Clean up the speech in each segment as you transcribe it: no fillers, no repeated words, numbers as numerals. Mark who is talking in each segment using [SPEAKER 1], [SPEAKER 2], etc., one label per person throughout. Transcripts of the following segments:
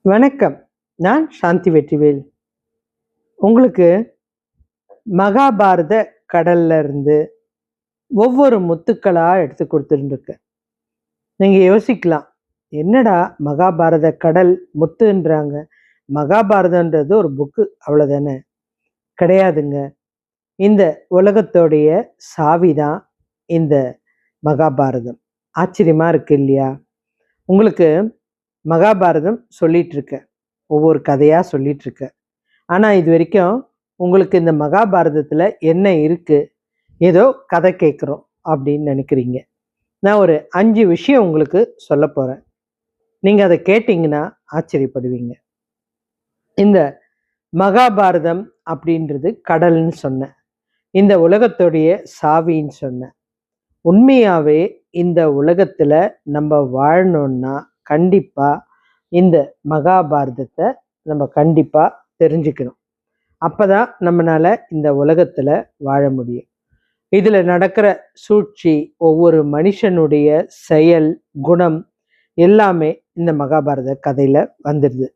[SPEAKER 1] வணக்கம். நான் சாந்தி வெற்றிவேல். உங்களுக்கு மகாபாரத கடல்ல இருந்து ஒவ்வொரு முத்துக்களா எடுத்து கொடுத்துருக்கேன். நீங்க யோசிக்கலாம், என்னடா மகாபாரத கடல் முத்துன்றாங்க, மகாபாரதன்றது ஒரு புக்கு அவ்வளோதானே? கிடையாதுங்க. இந்த உலகத்தோடைய சாவிதான் இந்த மகாபாரதம். ஆச்சரியமா இருக்கு இல்லையா? உங்களுக்கு மகாபாரதம் சொல்லிட்டு இருக்கேன், ஒவ்வொரு கதையா சொல்லிட்டு இருக்கேன். ஆனால் இது வரைக்கும் உங்களுக்கு இந்த மகாபாரதத்தில் என்ன இருக்கு, ஏதோ கதை கேட்குறோம் அப்படின்னு நினைக்கிறீங்க. நான் ஒரு 5 விஷயம் உங்களுக்கு சொல்ல போகிறேன். நீங்கள் அதை கேட்டிங்கன்னா ஆச்சரியப்படுவீங்க. இந்த மகாபாரதம் அப்படின்றது கடல்னு சொன்னேன், இந்த உலகத்துடைய சாவின்னு சொன்னேன். உண்மையாகவே இந்த உலகத்தில் நம்ம வாழணும்னா கண்டிப்பாக இந்த மகாபாரதத்தை நம்ம கண்டிப்பாக தெரிஞ்சுக்கணும். அப்பதான் நம்மளால இந்த உலகத்துல வாழ முடியும். இதுல நடக்கிற சூழ்ச்சி, ஒவ்வொரு மனுஷனுடைய செயல், குணம் எல்லாமே இந்த மகாபாரத கதையில வந்துடுது.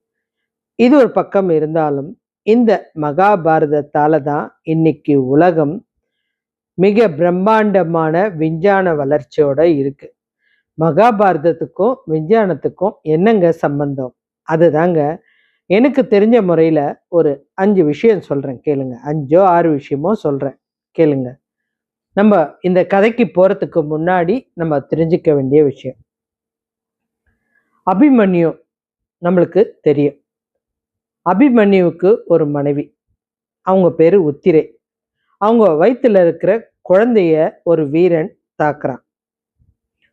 [SPEAKER 1] இது ஒரு பக்கம் இருந்தாலும் இந்த மகாபாரதத்தால தான் இன்னைக்கு உலகம் மிக பிரம்மாண்டமான விஞ்ஞான வளர்ச்சியோட இருக்கு. மகாபாரதத்துக்கும் விஞ்ஞானத்துக்கும் என்னங்க சம்பந்தம்? அதுதாங்க எனக்கு தெரிஞ்ச முறையில் ஒரு 5 விஷயம் சொல்கிறேன், கேளுங்க. 5ஓ 6 விஷயமோ சொல்கிறேன், கேளுங்க. நம்ம இந்த கதைக்கு போகிறதுக்கு முன்னாடி நம்ம தெரிஞ்சுக்க வேண்டிய விஷயம், அபிமன்யு நம்மளுக்கு தெரியும். அபிமன்யுவுக்கு ஒரு மனைவி, அவங்க பேர் உத்திரை. அவங்க வயிற்றுல இருக்கிற குழந்தைய ஒரு வீரன் தாக்குறான்.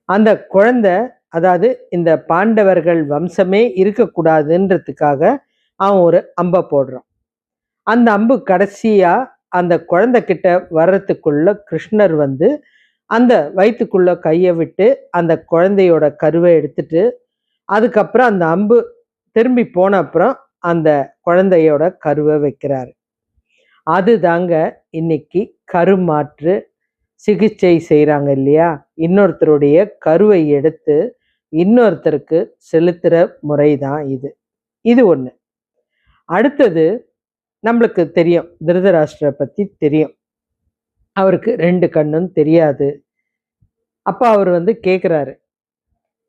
[SPEAKER 1] அந்த குழந்தை, அதாவது இந்த பாண்டவர்கள் வம்சமே இருக்கக்கூடாதுன்றதுக்காக அவன் ஒரு அம்பை போடுறான். அந்த அம்பு கடைசியா அந்த குழந்தை கிட்ட வர்றதுக்குள்ள கிருஷ்ணர் வந்து அந்த வயிற்றுக்குள்ள கையை விட்டு அந்த குழந்தையோட கருவை எடுத்துட்டு, அதுக்கப்புறம் அந்த அம்பு திரும்பி போன அப்புறம் அந்த குழந்தையோட கருவை வைக்கிறாரு. அதுதாங்க இன்னைக்கு கருமாற்று சிகிச்சை செய்கிறாங்க இல்லையா? இன்னொருத்தருடைய கருவை எடுத்து இன்னொருத்தருக்கு செலுத்துகிற முறை தான் இது. இது ஒன்று. அடுத்தது, நம்மளுக்கு தெரியும், திருதராஷ்டிர பற்றி தெரியும். அவருக்கு 2 கண்ணும் தெரியாது. அப்போ அவர் வந்து கேட்குறாரு,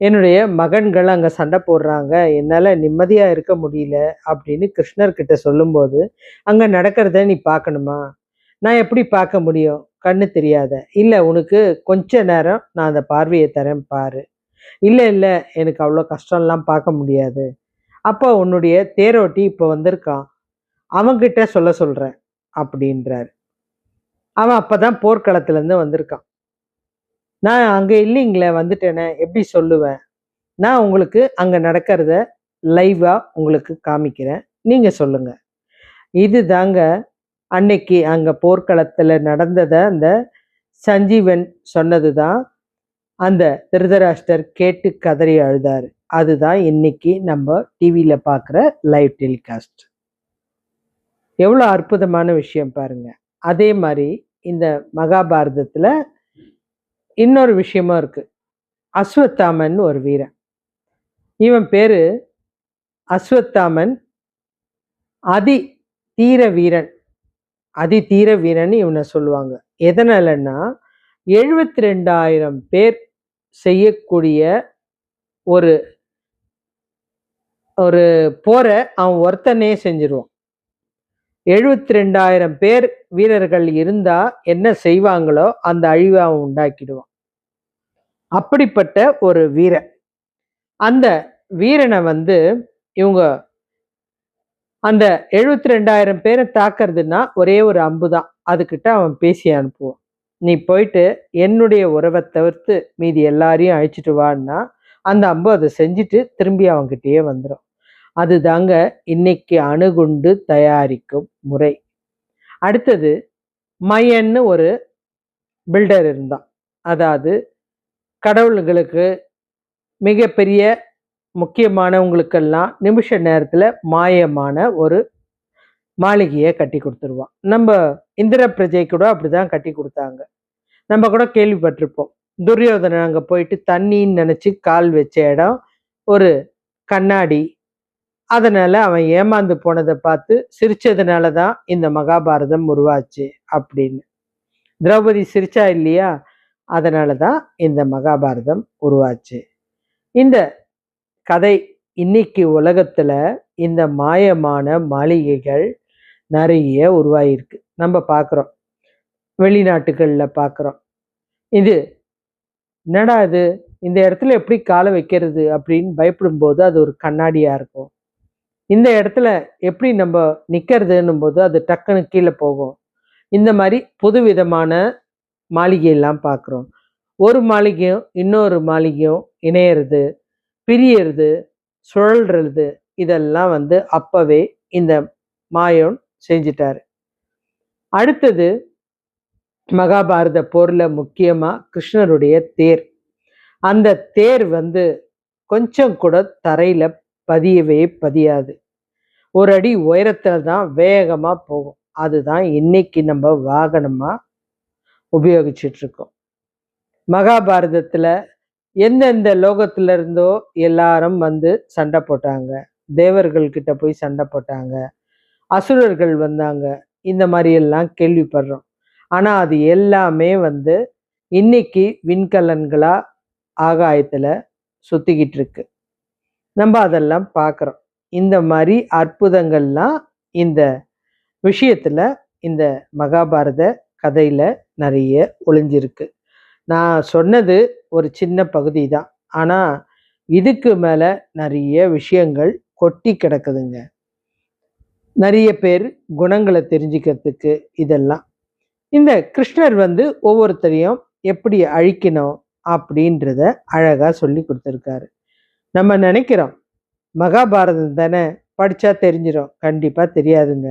[SPEAKER 1] என்னுடைய மகன்கள் அங்கே சண்டை போடுறாங்க, என்னால் நிம்மதியாக இருக்க முடியல அப்படின்னு கிருஷ்ணர்கிட்ட சொல்லும்போது, அங்கே நடக்கிறத நீ பார்க்கணுமா? நான் எப்படி பார்க்க முடியும், கண்ணு தெரியாத? இல்லை, உனக்கு கொஞ்ச நேரம் நான் அந்த பார்வையை தரேன் பாரு. இல்லை இல்லை, எனக்கு அவ்வளோ கஷ்டம்லாம் பார்க்க முடியாது. அப்போ உன்னுடைய தேரோட்டி இப்போ வந்திருக்கான், அவன்கிட்ட சொல்ல சொல்கிறேன் அப்படின்றாரு. அவன் அப்போ தான் போர்க்களத்துலேருந்து வந்திருக்கான். நான் அங்கே இல்லைங்களே, வந்துட்டேனே, எப்படி சொல்லுவேன்? நான் உங்களுக்கு அங்கே நடக்கிறத லைவாக உங்களுக்கு காமிக்கிறேன், நீங்கள் சொல்லுங்கள். இது தாங்க அன்னைக்கு அங்கே போர்க்களத்தில் நடந்ததை அந்த சஞ்சீவன் சொன்னது தான் அந்த திருதராஷ்டர் கேட்டு கதறி அழுதாரு. அதுதான் இன்னைக்கு நம்ம டிவியில் பார்க்குற லைவ் டெலிகாஸ்ட். எவ்வளோ அற்புதமான விஷயம் பாருங்க. அதே மாதிரி இந்த மகாபாரதத்தில் இன்னொரு விஷயமும் இருக்கு. அஸ்வத்தாமன் ஒரு வீரன். இவன் பேரு அஸ்வத்தாமன். அதி தீர வீரன். அதி தீர வீரன் இவனை சொல்லுவாங்க. எதனாலன்னா 72,000 பேர் செய்யக்கூடிய ஒரு ஒரு போரை அவன் ஒருத்தனே செஞ்சிருவான். 72,000 பேர் வீரர்கள் இருந்தா என்ன செய்வாங்களோ அந்த அழிவை அவன் உண்டாக்கிடுவான். அப்படிப்பட்ட ஒரு வீரன். அந்த வீரனை வந்து இவங்க அந்த 72,000 பேரை தாக்குறதுன்னா ஒரே ஒரு அம்பு தான், அதுக்கிட்ட அவன் பேசி அனுப்புவான். நீ போயிட்டு என்னுடைய உறவை தவிர்த்து மீதி எல்லாரையும் அழிச்சிட்டு வான்னா அந்த அம்பு அதை செஞ்சுட்டு திரும்பி அவன்கிட்டயே வந்துடும். அதுதாங்க இன்னைக்கு அணுகுண்டு தயாரிக்கும் முறை. அடுத்தது, மயன்னு ஒரு பில்டர் இருந்தான். அதாவது கடவுள்களுக்கு மிகப்பெரிய முக்கியமானவங்களுக்கெல்லாம் நிமிஷ நேரத்தில் மாயமான ஒரு மாளிகையை கட்டி கொடுத்துருவான். நம்ம இந்திர பிரஜை கூட அப்படிதான் கட்டி கொடுத்தாங்க. நம்ம கூட கேள்விப்பட்டிருப்போம். துரியோதனன் அங்கே போயிட்டு தண்ணின்னு நினச்சி கால் வச்ச இடம் ஒரு கண்ணாடி, அதனால அவன் ஏமாந்து போனதை பார்த்து சிரிச்சதுனால தான் இந்த மகாபாரதம் உருவாச்சு அப்படின்னு. திரௌபதி சிரிச்சா இல்லையா, அதனால தான் இந்த மகாபாரதம் உருவாச்சு. இந்த கதை இன்னைக்கு உலகத்துல இந்த மாயமான மாளிகைகள் நிறைய உருவாயிருக்கு. நம்ம பார்க்குறோம், வெளிநாட்டுகள்ல பார்க்குறோம். இது என்னடா இது, இந்த இடத்துல எப்படி காலை வைக்கிறது அப்படின்னு பயப்படும் போது அது ஒரு கண்ணாடியா இருக்கும். இந்த இடத்துல எப்படி நம்ம நிக்கிறதுன்னும் போது அது டக்குன்னு கீழே போகும். இந்த மாதிரி புதுவிதமான மாளிகையெல்லாம் பார்க்குறோம். ஒரு மாளிகையும் இன்னொரு மாளிகையும் இணையிறது, பிரியறது, சுழல்றது, இதெல்லாம் வந்து அப்பவே இந்த மாயோன் செஞ்சிட்டாரு. அடுத்தது மகாபாரத போர்ல முக்கியமா கிருஷ்ணருடைய தேர். அந்த தேர் வந்து கொஞ்சம் கூட தரையில பதியவே பதியாது. ஒரு அடி உயரத்துல தான் வேகமா போகும். அதுதான் இன்னைக்கு நம்ம வாகனமா உபயோகிச்சுட்டு இருக்கோம். மகாபாரதத்துல எந்தெந்த லோகத்துல இருந்தோ எல்லாரும் வந்து சண்டை போட்டாங்க. தேவர்கள் கிட்ட போய் சண்டை போட்டாங்க, அசுரர்கள் வந்தாங்க, இந்த மாதிரி எல்லாம் கேள்விப்படுறோம். ஆனா அது எல்லாமே வந்து இன்னைக்கு விண்கலன்களா ஆகாயத்துல சுத்திக்கிட்டு இருக்கு. நம்ம அதெல்லாம் பார்க்குறோம். இந்த மாதிரி அற்புதங்கள்லாம் இந்த விஷயத்துல, இந்த மகாபாரத கதையில நிறைய ஒளிஞ்சிருக்கு. நான் சொன்னது ஒரு சின்ன பகுதி தான். ஆனா இதுக்கு மேல நிறைய விஷயங்கள் கொட்டி கிடக்குதுங்க. நிறைய பேர் குணங்களை தெரிஞ்சுக்கிறதுக்கு இதெல்லாம். இந்த கிருஷ்ணர் வந்து ஒவ்வொருத்தரையும் எப்படி அழிக்கணும் அப்படின்றத அழகா சொல்லி கொடுத்துருக்காரு. நம்ம நினைக்கிறோம் மகாபாரதம் தானே, படிச்சா தெரிஞ்சிடும். கண்டிப்பா தெரியாதுங்க.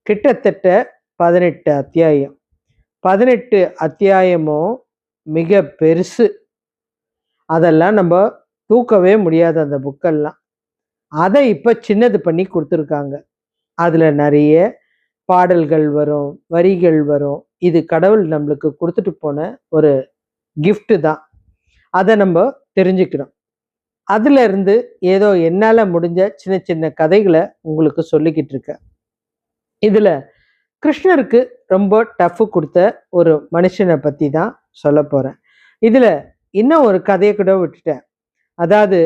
[SPEAKER 1] கிட்டத்தட்ட 18 அத்தியாயம். 18 அத்தியாயமும் மிக பெருசு. அதெல்லாம் நம்ம தூக்கவே முடியாது அந்த புக்கெல்லாம். அதை இப்ப சின்னது பண்ணி கொடுத்துருக்காங்க. அதுல நிறைய பாடல்கள் வரும், வரிகள் வரும். இது கடவுள் நம்மளுக்கு கொடுத்துட்டு போன ஒரு gift தான். அதை நம்ம தெரிஞ்சுக்கணும். அதுல இருந்து ஏதோ என்னால முடிஞ்ச சின்ன சின்ன கதைகளை உங்களுக்கு சொல்லிக்கிட்டு இருக்கேன். இதுல கிருஷ்ணருக்கு ரொம்ப டஃப் கொடுத்த ஒரு மனுஷனை பத்தி தான் சொல்ல போறேன். இதுல இன்னும் ஒரு கதையை கூட விட்டுட்டேன். அதாவது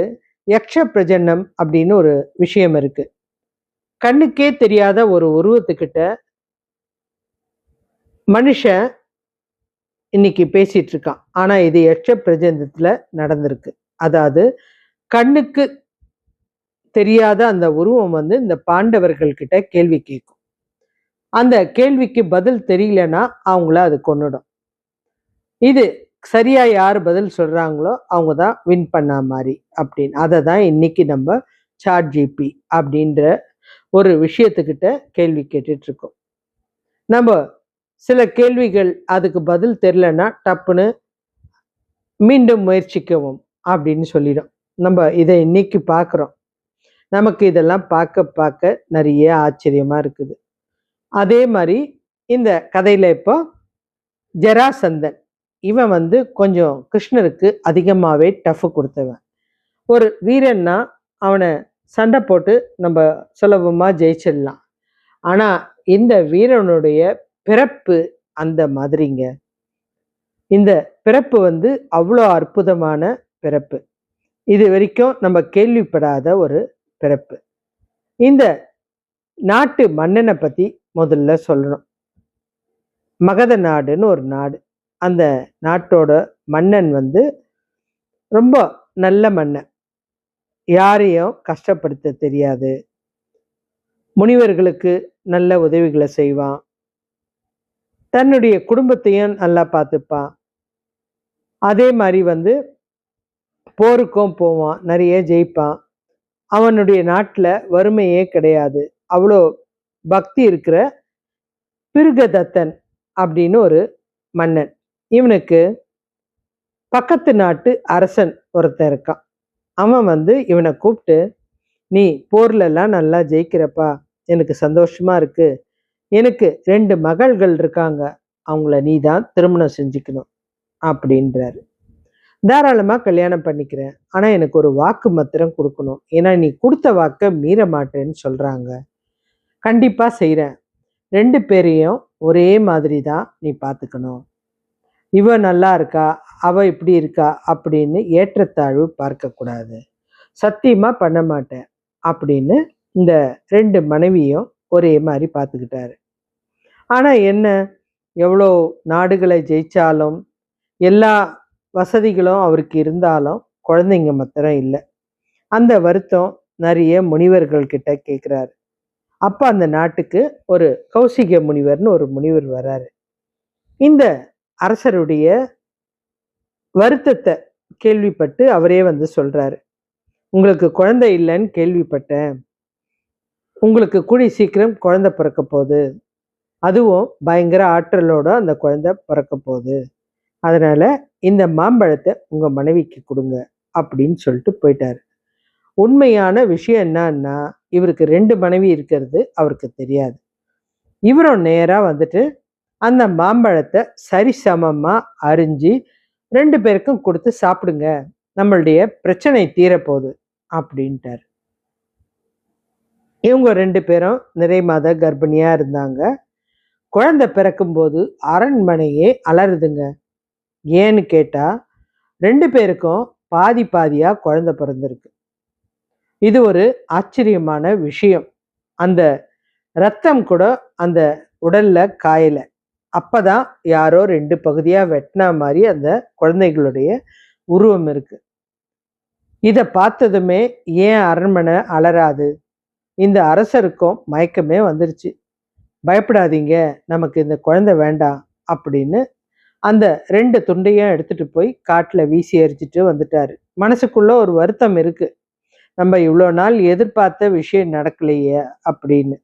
[SPEAKER 1] யக்ஷ பிரஜன்னம் அப்படின்னு ஒரு விஷயம் இருக்கு. கண்ணுக்கே தெரியாத ஒரு உருவத்துக்கிட்ட மனுஷன் இன்னைக்கு பேசிட்டு இருக்கான். ஆனா இது யக்ஷ பிரஜனத்துல நடந்திருக்கு. அதாவது கண்ணுக்கு தெரியாத அந்த உருவம் வந்து இந்த பாண்டவர்கள் கிட்ட கேள்வி கேட்கும். அந்த கேள்விக்கு பதில் தெரியலன்னா அவங்கள அது கொன்னுடும். இது சரியா யார் பதில் சொல்றாங்களோ அவங்க தான் வின் பண்ண மாதிரி அப்படின்னு. அதை தான் இன்னைக்கு நம்ம சாட் ஜிபி அப்படின்ற ஒரு விஷயத்துக்கிட்ட கேள்வி கேட்டுட்டு இருக்கோம். நம்ம சில கேள்விகள் அதுக்கு பதில் தெரியலன்னா டப்புன்னு மீண்டும் முயற்சிக்கவும் அப்படின்னு சொல்லிடும். நம்ம இதை இன்னைக்கு பார்க்குறோம். நமக்கு இதெல்லாம் பார்க்க பார்க்க நிறைய ஆச்சரியமா இருக்குது. அதே மாதிரி இந்த கதையில இப்போ ஜராசந்தன், இவன் வந்து கொஞ்சம் கிருஷ்ணருக்கு அதிகமாகவே டஃப் கொடுத்தவன். ஒரு வீரன்னா அவனை சண்டை போட்டு நம்ம சுலபமாக ஜெயிச்சிடலாம். ஆனால் இந்த வீரனுடைய பிறப்பு அந்த மாதிரிங்க. இந்த பிறப்பு வந்து அவ்வளோ அற்புதமான பிறப்பு. இது வரைக்கும் நம்ம கேள்விப்படாத ஒரு பிறப்பு. இந்த நாட்டு மன்னனை பற்றி முதல்ல சொல்லணும். மகத நாடுன்னு ஒரு நாடு. அந்த நாட்டோட மன்னன் வந்து ரொம்ப நல்ல மன்னன். யாரையும் கஷ்டப்படுத்த தெரியாது. முனிவர்களுக்கு நல்ல உதவிகளை செய்வான். தன்னுடைய குடும்பத்தையும் நல்லா பார்த்துப்பான். அதே மாதிரி வந்து போருக்கும் போவான், நிறைய ஜெயிப்பான். அவனுடைய நாட்டில் வறுமையே கிடையாது. அவ்வளோ பக்தி இருக்கிற பிருகதத்தன் அப்படின்னு ஒரு மன்னன். இவனுக்கு பக்கத்து நாட்டு அரசன் ஒருத்தன் இருக்கான். அவன் வந்து இவனை கூப்பிட்டு, நீ போர்லெல்லாம் நல்லா ஜெயிக்கிறப்பா, எனக்கு சந்தோஷமா இருக்கு. எனக்கு 2 மகள்கள் இருக்காங்க, அவங்கள நீ தான் திருமணம் செஞ்சுக்கணும் அப்படின்றாரு. தாராளமா கல்யாணம் பண்ணிக்கிறேன். ஆனா எனக்கு ஒரு வாக்கு மாத்திரம் குடுக்கணும். ஏன்னா நீ குடுத்த வாக்க மீற மாட்டேன்னு சொல்றாங்க. கண்டிப்பா செய்றேன். 2 பேரையும் ஒரே மாதிரி தான் நீ பார்த்துக்கணும். இவ நல்லா இருக்கா, அவ இப்படி இருக்கா அப்படின்னு ஏற்றத்தாழ்வு பார்க்கக்கூடாது. சத்தியமா பண்ண மாட்டேன் அப்படின்னு இந்த 2 மனைவியும் ஒரே மாரி பார்த்துக்கிட்டாரு. ஆனா என்ன, எவ்வளோ நாடுகளை ஜெயிச்சாலும், எல்லா வசதிகளும் அவருக்கு இருந்தாலும், குழந்தைங்க மாத்திரம் இல்ல. அந்த வருத்தம் நெறைய முனிவர்கள் கிட்ட கேட்கிறாரு. அப்ப அந்த நாட்டுக்கு ஒரு கௌசிக முனிவர்ன்னு ஒரு முனிவர் வராரு. இந்த அரசருடைய வருத்தத்த கேள்விப்பட்டு அவரே வந்து சொல்றாரு. உங்களுக்கு குழந்தை இல்லன்னு கேள்விப்பட்டேன். உங்களுக்கு கூடிய சீக்கிரம் குழந்தை பிறக்க போது. அதுவும் பயங்கர ஆற்றலோட அந்த குழந்தை பிறக்க போது. அதனால இந்த மாம்பழத்த உங்க மனைவிக்கு குடுங்க அப்படின்னு சொல்லிட்டு போயிட்டாரு. உண்மையான விஷயம் என்னான்னா, இவருக்கு 2 மனைவி இருக்கிறது அவருக்கு தெரியாது. இவரும் நேரா வந்துட்டு அந்த மாம்பழத்த சரிசமமா அரிஞ்சு 2 பேருக்கும் குடுத்து சாப்பிடுங்க. நம்மளுடைய பிரச்சனை தீரப்போகுது அப்படின்ட்டாரு. இவங்க 2 பேரும் நிறை மாத கர்ப்பிணியா இருந்தாங்க. குழந்தை பிறக்கும்போது அரண்மனையே அலறுதுங்க. ஏன்னு கேட்டா, 2 பேருக்கும் பாதி பாதியா குழந்தை பிறந்திருக்கு. இது ஒரு ஆச்சரியமான விஷயம். அந்த ரத்தம் கூட அந்த உடல்ல காயல. அப்பதான் யாரோ 2 பகுதியா வெட்டினா மாரி அந்த குழந்தைகளுடைய உருவம் இருக்கு. இத பார்த்ததுமே ஏன் அரண்மனை அலறாது? இந்த அரசருக்கும் மயக்கமே வந்துருச்சு. பயப்படாதீங்க, நமக்கு இந்த குழந்தை வேண்டாம் அப்படின்னு அந்த 2 துண்டையும் எடுத்துட்டு போய் காட்டுல வீசி எறிஞ்சிட்டு வந்துட்டாரு. மனசுக்குள்ள ஒரு வருத்தம் இருக்கு. நம்ம இவ்வளோ நாள் எதிர்பார்த்த விஷயம் நடக்கலையே அப்படின்னு.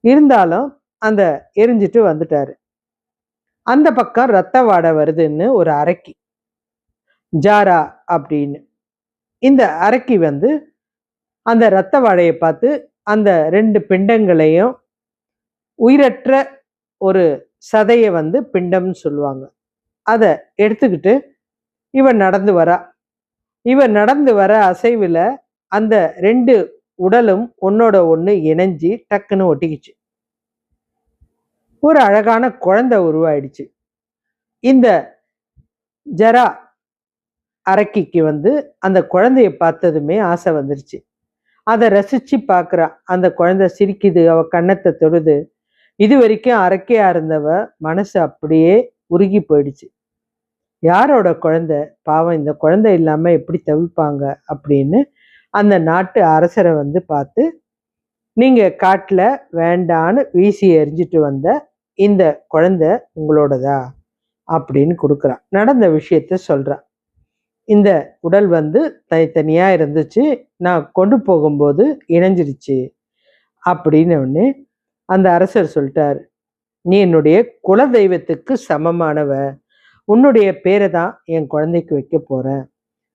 [SPEAKER 1] இருந்தாலும் அந்த எரிஞ்சிட்டு வந்துட்டாரு. அந்த பக்கம் ரத்த வாடை வருதுன்னு ஒரு அரக்கி, ஜாரா அப்படின்னு. இந்த அரக்கி வந்து அந்த ரத்த வாடையை பார்த்து அந்த 2 பிண்டங்களையும் உயிரற்ற ஒரு சதைய வந்து பிண்டம்னு சொல்லுவாங்க. அத எடுத்துக்கிட்டு இவன் நடந்து வரா. இவன் நடந்து வர அசைவுல அந்த 2 உடலும் ஒன்னோட ஒண்ணு இணைஞ்சு டக்குன்னு ஒட்டிக்கிச்சு. ஒரு அழகான குழந்தை உருவாயிடுச்சு. இந்த ஜரா அரக்கிக்கு வந்து அந்த குழந்தைய பார்த்ததுமே ஆசை வந்துருச்சு. அத ரசிச்சு பார்க்குறா. அந்த குழந்தை சிரிக்குது, அவ கன்னத்த தொடுது. இதுவரைக்கும் அரக்கையா இருந்தவ மனசு அப்படியே உருகி போயிடுச்சு. யாரோட குழந்தை? பாவம் இந்த குழந்தை இல்லாம எப்படி தவிப்பாங்க? அப்படின்னு அந்த நாட்டு அரசரை வந்து பார்த்து, நீங்க காட்டுல வேண்டான்னு வீசி எறிஞ்சிட்டு வந்த இந்த குழந்தை உங்களோடதா? அப்படின்னு குடுக்குறா. நடந்த விஷயத்த சொல்றா. இந்த உடல் வந்து தனித்தனியா இருந்துச்சு. நான் கொண்டு போகும்போது இணைஞ்சிருச்சு. அப்படின்னு உடனே அந்த அரசர் சொல்லிட்டாரு. நீ என்னுடைய குல தெய்வத்துக்கு சமமானவ. உன்னுடைய பேரை தான் என் குழந்தைக்கு வைக்க போறேன்.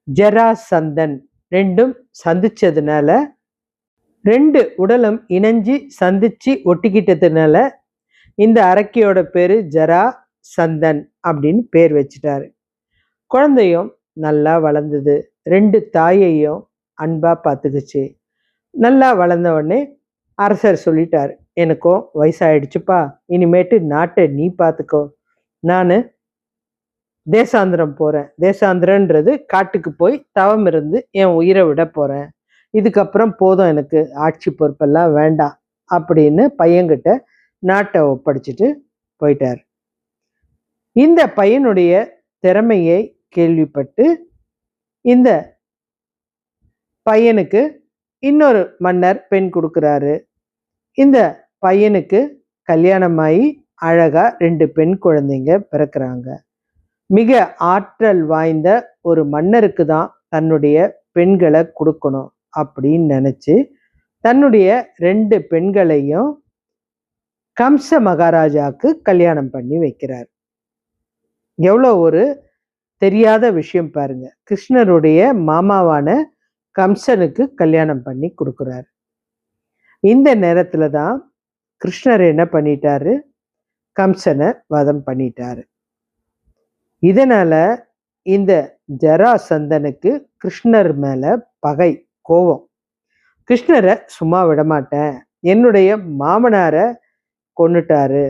[SPEAKER 1] ஜராசந்தன். 2ம் சந்திச்சதுனால 2 உடலும் இணைஞ்சு சந்திச்சு ஒட்டிக்கிட்டதுனால இந்த அரக்கியோட பேரு ஜரா சந்தன் அப்படின்னு பேர் வச்சுட்டாரு. குழந்தையும் நல்லா வளர்ந்தது. 2 தாயையும் அன்பா பார்த்துக்குச்சு. நல்லா வளர்ந்த உடனே அரசர் சொல்லிட்டாரு, எனக்கும் வயசாயிடுச்சுப்பா, இனிமேட்டு நாட்டை நீ பார்த்துக்கோ. நான் தேசாந்திரம் போறேன். தேசாந்திரன்றது காட்டுக்கு போய் தவம் இருந்து என் உயிரை விட போறேன். இதுக்கப்புறம் போதும், எனக்கு ஆட்சி பொறுப்பெல்லாம் வேண்டாம் அப்படின்னு பையன்கிட்ட நாட்டை ஒப்படைச்சிட்டு போயிட்டார். இந்த பையனுடைய திறமையை கேள்விப்பட்டு இந்த பையனுக்கு இன்னொரு மன்னர் பெண் கொடுக்குறாரு. இந்த பையனுக்கு கல்யாணமாயி அழகா 2 பெண் குழந்தைங்க பிறக்கிறாங்க. மிக ஆற்றல் வாய்ந்த ஒரு மன்னருக்கு தான் தன்னுடைய பெண்களை கொடுக்கணும் அப்படின்னு நினைச்சு தன்னுடைய 2 பெண்களையும் கம்ச மகாராஜாவுக்கு கல்யாணம் பண்ணி வைக்கிறார். எவ்வளோ ஒரு தெரியாத விஷயம் பாருங்க. கிருஷ்ணருடைய மாமாவான கம்சனுக்கு கல்யாணம் பண்ணி கொடுக்குறாரு. இந்த நேரத்துல தான் கிருஷ்ணர் என்ன பண்ணிட்டாரு? கம்சனை வதம் பண்ணிட்டாரு. இதனால இந்த ஜராசந்தனுக்கு கிருஷ்ணர் மேல பகை, கோபம். கிருஷ்ணரை சும்மா விடமாட்டேன், என்னுடைய மாமனாரை கொன்னுட்டாரு,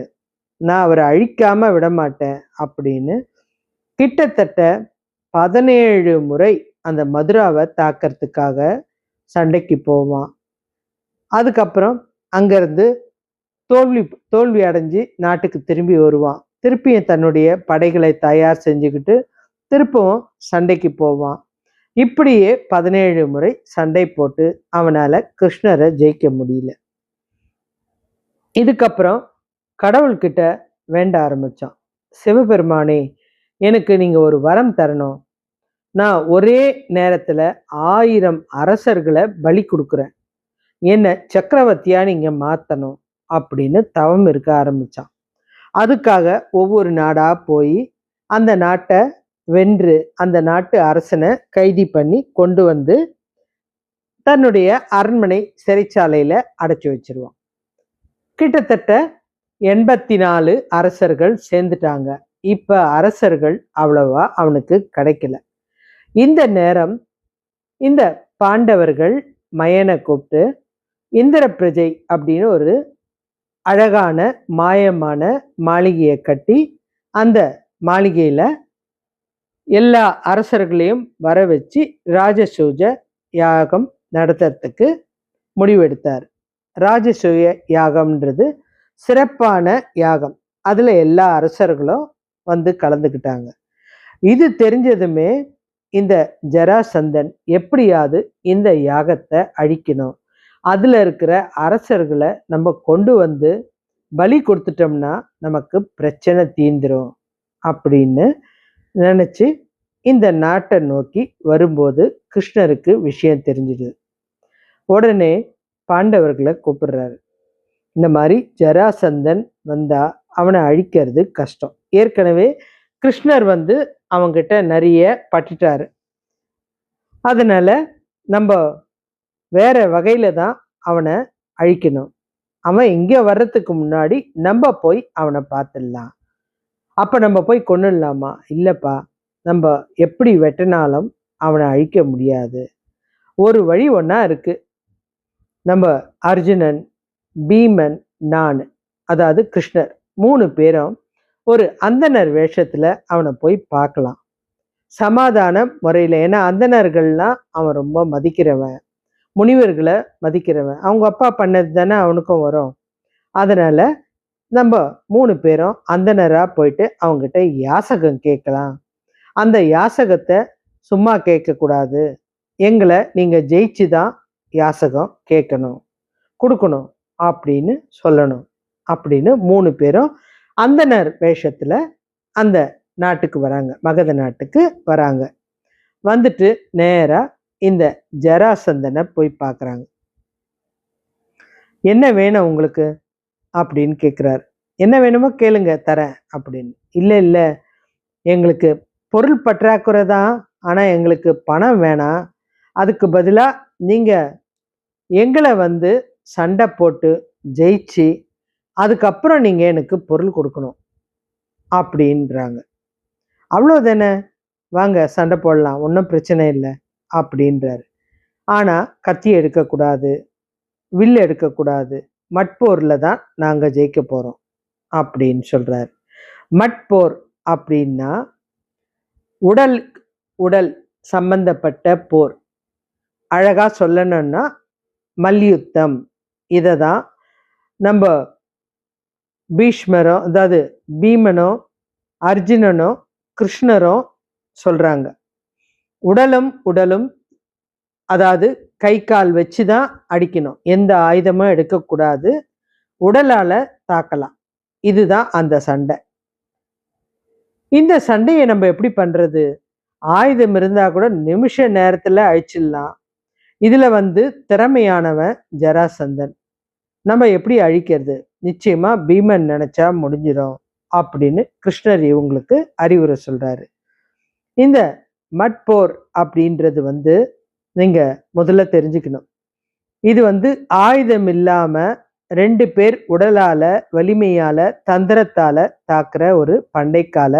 [SPEAKER 1] நான் அவரை அழிக்காம விடமாட்டேன் அப்படின்னு கிட்டத்தட்ட 17 முறை அந்த மதுராவை தாக்கிறதுக்காக சண்டைக்கு போவான். அதுக்கப்புறம் அங்கிருந்து தோல்வி அடைஞ்சு நாட்டுக்கு திரும்பி வருவான். திருப்பியும் தன்னுடைய படைகளை தயார் செஞ்சுக்கிட்டு திருப்பவும் சண்டைக்கு போவான். இப்படியே 17 முறை சண்டை போட்டு அவனால கிருஷ்ணரை ஜெயிக்க முடியல. இதுக்கப்புறம் கடவுள்கிட்ட வேண்ட ஆரம்பிச்சான். சிவபெருமானே, எனக்கு நீங்க ஒரு வரம் தரணும், நான் ஒரே நேரத்துல 1000 அரசர்களை பலி கொடுக்குறேன், என்ன சக்கரவர்த்தியா நீங்க மாத்தணும் அப்படின்னு தவம் இருக்க ஆரம்பிச்சான். அதுக்காக ஒவ்வொரு நாடா போய் அந்த நாட்டை வென்று அந்த நாட்டு அரசனை கைதி பண்ணி கொண்டு வந்து தன்னுடைய அரண்மனை சிறைச்சாலையில அடைச்சி வச்சிருவான். கிட்டத்தட்ட 84 அரசர்கள் சேர்ந்துட்டாங்க. இப்ப அரசர்கள் அவ்வளவா அவனுக்கு கிடைக்கல. இந்த நேரம் இந்த பாண்டவர்கள் மயனை கூப்பிட்டு இந்திர பிரஜை அப்படின்னு ஒரு அழகான மாயமான மாளிகையை கட்டி அந்த மாளிகையில எல்லா அரசர்களையும் வர வச்சு ராஜசூய யாகம் நடத்துறதுக்கு முடிவெடுத்தார். ராஜசூய யாகம்ன்றது சிறப்பான யாகம். அதுல எல்லா அரசர்களும் வந்து கலந்துக்கிட்டாங்க. இது தெரிஞ்சதுமே இந்த ஜராசந்தன் எப்படியாவது இந்த யாகத்தை அழிக்கணும், அதுல இருக்கிற அரசர்களை நம்ம கொண்டு வந்து பலி கொடுத்துட்டோம்னா நமக்கு பிரச்சனை தீந்துரும் அப்படின்னு நினைச்சு இந்த நாட்டை நோக்கி வரும்போது கிருஷ்ணருக்கு விஷயம் தெரிஞ்சுது. உடனே பாண்டவர்களை கூப்பிடுறாரு. இந்த மாதிரி ஜராசந்தன் வந்தா அவனை அழிக்கிறது கஷ்டம், ஏற்கனவே கிருஷ்ணர் வந்து அவங்கிட்ட நிறைய பட்டுட்டாரு, அதனால நம்ம வேற வகையில தான் அவனை அழிக்கணும், அவன் இங்க வர்றதுக்கு முன்னாடி நம்ம போய் அவனை பார்த்துடலாம். அப்ப நம்ம போய் கொன்னுடலாமா? இல்லப்பா, நம்ம எப்படி வெட்டினாலும் அவனை அழிக்க முடியாது, ஒரு வழி ஒன்னா இருக்கு. நம்ம அர்ஜுனன், பீமன், நான், அதாவது கிருஷ்ணர் 3 பேரும் ஒரு அந்தனர் வேஷத்துல அவனை போய் பார்க்கலாம் சமாதான முறையில. ஏன்னா அந்தனர்கள்லாம் அவன் ரொம்ப மதிக்கிறவன், முனிவர்களை மதிக்கிறவன், அவங்க அப்பா பண்ணது தானே அவனுக்கும் வரும். அதனால நம்ம 3 பேரும் அந்தனரா போயிட்டு அவங்ககிட்ட யாசகம் கேட்கலாம். அந்த யாசகத்தை சும்மா கேட்கக்கூடாது, எங்களை நீங்க ஜெயிச்சுதான் யாசகம் கேட்கணும், கொடுக்கணும் அப்படின்னு சொல்லணும் அப்படின்னு 3 பேரும் அந்தனர் வேஷத்துல அந்த நாட்டுக்கு வராங்க, மகத நாட்டுக்கு வராங்க. வந்துட்டு நேரா இந்த ஜராசந்தனை போய் பார்க்குறாங்க. என்ன வேணும் உங்களுக்கு அப்படின்னு கேட்குறாரு. என்ன வேணுமோ கேளுங்க தரேன் அப்படின்னு. இல்லை இல்லை, எங்களுக்கு பொருள் பற்றாக்குறை தான், ஆனால் எங்களுக்கு பணம் வேணாம், அதுக்கு பதிலாக நீங்கள் எங்களை வந்து சண்டை போட்டு ஜெயிச்சு அதுக்கப்புறம் நீங்கள் எனக்கு பொருள் கொடுக்கணும் அப்படின்றாங்க. அவ்வளோதானே, வாங்க சண்டை போடலாம், ஒன்றும் பிரச்சனை இல்லை அப்படின்றாரு. ஆனால் கத்தி எடுக்கக்கூடாது, வில் எடுக்கக்கூடாது, மட்போரில் தான் நாங்கள் ஜெயிக்க போகிறோம் அப்படின்னு சொல்கிறார். மட்போர் அப்படின்னா உடல் உடல் சம்பந்தப்பட்ட போர். அழகாக சொல்லணும்னா மல்யுத்தம். இதை தான் நம்ம பீஷ்மரோ, அதாவது பீமனோ, அர்ஜுனனோ, கிருஷ்ணரோ சொல்கிறாங்க. உடலும் உடலும், அதாவது கை கால் வச்சு தான் அடிக்கணும், எந்த ஆயுதமும் எடுக்கக்கூடாது, உடலால் தாக்கலாம். இதுதான் அந்த சண்டை. இந்த சண்டையை நம்ம எப்படி பண்ணுறது? ஆயுதம் இருந்தால் கூட நிமிஷ நேரத்தில் அழிச்சிடலாம். இதில் வந்து திறமையானவன் ஜராசந்தன், நம்ம எப்படி அழிக்கிறது? நிச்சயமா பீமன் நினைச்சா முடிஞ்சிடும் அப்படின்னு கிருஷ்ணர் இவங்களுக்கு அறிவுரை சொல்றாரு. இந்த மட்போர் அப்படின்றது வந்து நீங்க முதல்ல தெரிஞ்சுக்கணும். இது வந்து ஆயுதம் இல்லாம 2 பேர் உடலால, வலிமையால, தந்திரத்தால தாக்குற ஒரு பண்டைக்கால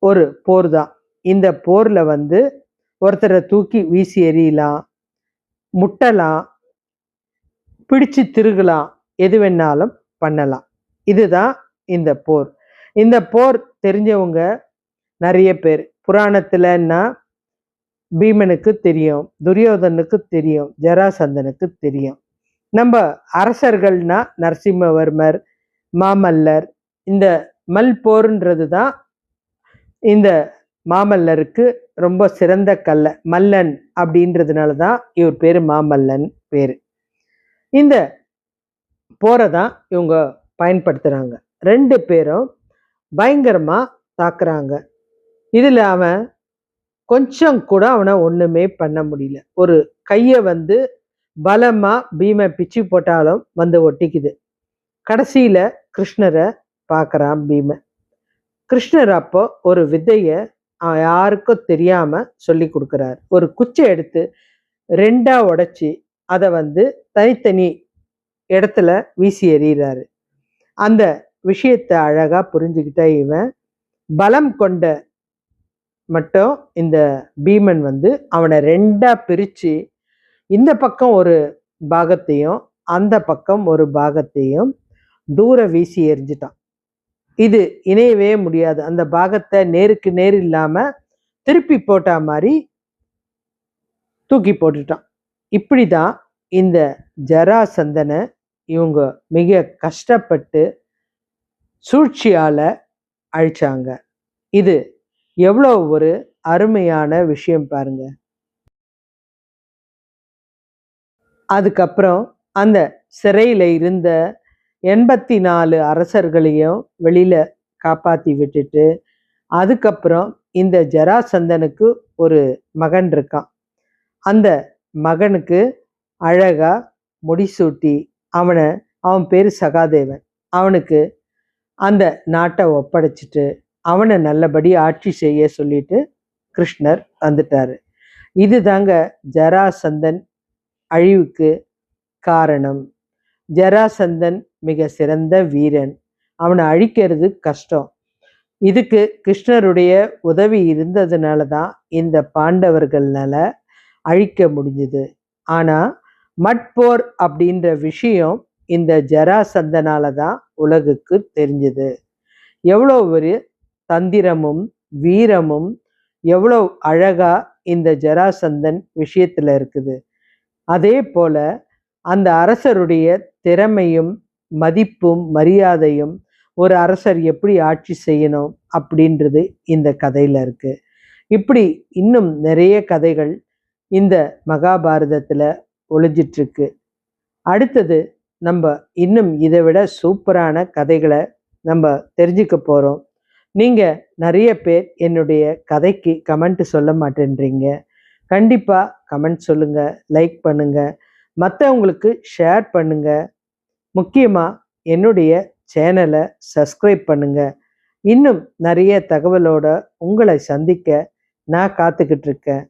[SPEAKER 1] ஒரு போர் தான். இந்த போர்ல வந்து ஒருத்தரை தூக்கி வீசி எறியலாம், முட்டலாம், பிடிச்சு திருகலாம், எது வேணாலும் பண்ணலாம். இதுதான் இந்த போர். இந்த போர் தெரிஞ்சவங்க நிறைய பேர். புராணத்துலன்னா பீமனுக்கு தெரியும், துரியோதனுக்கு தெரியும், ஜராசந்தனுக்கு தெரியும். நம்ம அரசர்கள்னா நரசிம்மவர்மர், மாமல்லர். இந்த மல் போர்ன்றது தான் இந்த மாமல்லருக்கு ரொம்ப சிறந்த கல்ல. மல்லன் அப்படின்றதுனால தான் இவர் பேரு மாமல்லன் பேரு. இந்த போரை தான் இவங்க பயன்படுத்துறாங்க. 2 பேரும் பயங்கரமா தாக்குறாங்க. இதுல அவன் கொஞ்சம் கூட அவனை ஒண்ணுமே பண்ண முடியல. ஒரு கைய வந்து பலமா பீம பிச்சு போட்டாலும் வந்து ஒட்டிக்குது. கடைசியில கிருஷ்ணரை பார்க்கறான் பீமன். கிருஷ்ணர் அப்போ ஒரு வித்தைய யாருக்கும் தெரியாம சொல்லி கொடுக்கிறார். ஒரு குச்சை எடுத்து 2ஆ உடைச்சி அதை வந்து தனித்தனி இடத்துல வீசி எறிகிறாரு. அந்த விஷயத்தை அழகா புரிஞ்சுக்கிட்ட இவன் பலம் கொண்ட மட்டும் இந்த பீமன் வந்து அவனை 2ஆ பிரிச்சு இந்த பக்கம் ஒரு பாகத்தையும் அந்த பக்கம் ஒரு பாகத்தையும் தூர வீசி எறிஞ்சிட்டான். இது இணையவே முடியாது. அந்த பாகத்தை நேருக்கு நேர் இல்லாம திருப்பி போட்டா மாதிரி தூக்கி போட்டுட்டான். இப்படிதான் இந்த ஜராசந்தனை இவங்க மிக கஷ்டப்பட்டு சூழ்ச்சியால அழிச்சாங்க. இது எவ்வளவு ஒரு அருமையான விஷயம் பாருங்க. அதுக்கப்புறம் அந்த சிறையில இருந்த 84 அரசர்களையும் வெளியில காப்பாத்தி விட்டுட்டு, அதுக்கப்புறம் இந்த ஜராசந்தனுக்கு ஒரு மகன் இருக்கான். அந்த மகனுக்கு அழகா முடிசூட்டி அவன் பேரு சகாதேவன். அவனுக்கு அந்த நாட்டை ஒப்படைச்சிட்டு அவனை நல்லபடி ஆட்சி செய்ய சொல்லிட்டு கிருஷ்ணர் வந்துட்டாரு. இதுதாங்க ஜராசந்தன் அழிவுக்கு காரணம். ஜராசந்தன் மிக சிறந்த வீரன். அவனை அழிக்கிறது கஷ்டம். இதுக்கு கிருஷ்ணருடைய உதவி இருந்ததுனால தான் இந்த பாண்டவர்களால அழிக்க முடிஞ்சது. ஆனா மட்போர் அப்படின்ற விஷயம் இந்த ஜராசந்தனால தான் உலகுக்கு தெரிஞ்சது. எவ்வளோ ஒரு தந்திரமும் வீரமும் எவ்வளோ அழகா இந்த ஜராசந்தன் விஷயத்துல இருக்குது. அதே போல அந்த அரசருடைய திறமையும் மதிப்பும் மரியாதையும் ஒரு அரசர் எப்படி ஆட்சி செய்யணும் அப்படின்றது இந்த கதையில இருக்கு. இப்படி இன்னும் நிறைய கதைகள் இந்த மகாபாரதத்துல ஒளிஞ்சிட்டு இருக்கு. அடுத்தது நம்ம இன்னும் இதை விட சூப்பரான கதைகளை நம்ம தெரிஞ்சுக்க போறோம். நீங்க நிறைய பேர் என்னுடைய கதைக்கு கமெண்ட் சொல்ல மாட்டேன்றீங்க. கண்டிப்பா கமெண்ட் சொல்லுங்க, லைக் பண்ணுங்க, மற்றவங்களுக்கு ஷேர் பண்ணுங்க. முக்கியமா என்னுடைய சேனலை சப்ஸ்கிரைப் பண்ணுங்க. இன்னும் நிறைய தகவலோட உங்களை சந்திக்க நான் காத்துக்கிட்டு இருக்கேன்.